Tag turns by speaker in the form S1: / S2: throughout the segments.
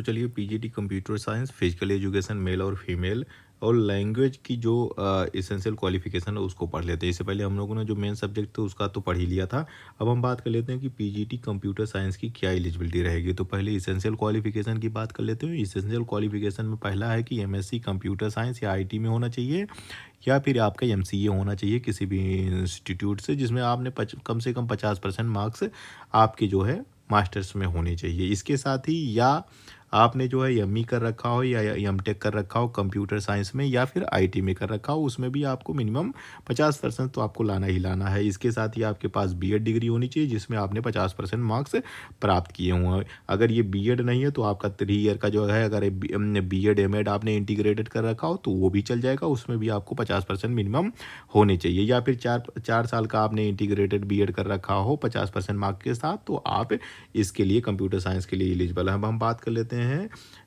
S1: तो चलिए PGT computer science, physical education male और फीमेल और लैंग्वेज की जो एसेंशियल क्वालिफिकेशन है उसको पढ़ लेते हैं। इससे पहले हम लोगों ने जो मेन सब्जेक्ट था उसका तो पढ़ ही लिया था। अब हम बात कर लेते हैं कि पीजीटी कंप्यूटर साइंस की क्या एलिजिबिलिटी रहेगी। तो पहले एसेंशियल क्वालिफिकेशन की बात कर लेते हैं। एसेंशियल क्वालिफिकेशन में पहला है कि एमएससी कंप्यूटर साइंस या आईटी में होना चाहिए, या फिर आपका एमसीए होना चाहिए किसी भी इंस्टीट्यूट से जिसमें आपने कम से कम 50% मार्क्स आपके जो है मास्टर्स में होने चाहिए। इसके साथ ही या आपने जो है एमई कर रखा हो या एमटेक कर रखा हो कंप्यूटर साइंस में, या फिर आईटी में कर रखा हो, उसमें भी आपको मिनिमम 50% तो आपको लाना ही लाना है। इसके साथ ही आपके पास बीएड डिग्री होनी चाहिए जिसमें आपने 50% मार्क्स प्राप्त किए हुए हैं। अगर ये बीएड नहीं है तो आपका 3 ईयर का जो है, अगर बीएड एमएड आपने इंटीग्रेटेड कर रखा हो तो वो भी चल जाएगा, उसमें भी आपको 50% मिनिमम होने चाहिए। या फिर 4 साल का आपने इंटीग्रेटेड बीएड कर रखा हो 50% मार्क्स के साथ, तो आप इसके लिए कंप्यूटर साइंस के लिए एलिजिबल है। अब हम बात कर लेते हैं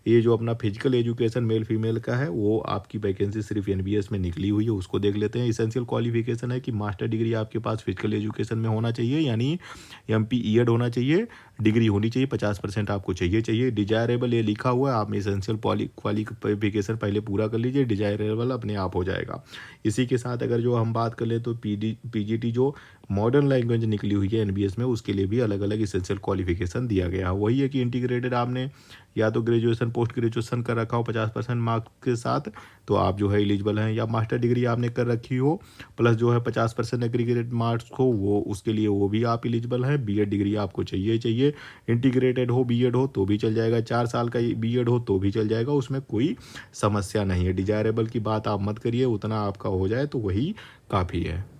S1: ये जो अपना फिजिकल एजुकेशन मेल फीमेल का है, वो आपकी वैकेंसी सिर्फ एनबीएस में निकली हुई है, उसको देख लेते हैं। एसेंशियल क्वालिफिकेशन है कि मास्टर डिग्री आपके पास फिजिकल एजुकेशन में होना चाहिए, यानी एमपीईएड होना चाहिए, डिग्री होनी चाहिए, 50% आपको चाहिए। डिजायरेबल ये लिखा हुआ है, आप एसेंशियल क्वालिफिकेशन पहले पूरा कर लीजिए, डिजायरेबल अपने आप हो जाएगा। इसी के साथ अगर जो हम बात कर ले तो पीजीटी जो मॉडर्न लैंग्वेज निकली हुई है एनबीएस में, उसके लिए भी अलग अलग एसेंशियल क्वालिफिकेशन दिया गया है। वही है कि इंटीग्रेटेड आपने या तो ग्रेजुएशन पोस्ट ग्रेजुएशन कर रखा हो 50% मार्क्स के साथ, तो आप जो है एलिजिबल हैं, या मास्टर डिग्री आपने कर रखी हो प्लस जो है 50% एग्रीगेटेड मार्क्स हो, वो उसके लिए वो भी आप एलिजिबल हैं। बीएड डिग्री आपको चाहिए, इंटीग्रेटेड हो बीएड हो तो भी चल जाएगा, 4 साल का बीएड हो तो भी चल जाएगा, उसमें कोई समस्या नहीं है। डिजायरेबल की बात आप मत करिए, उतना आपका हो जाए तो वही काफ़ी है।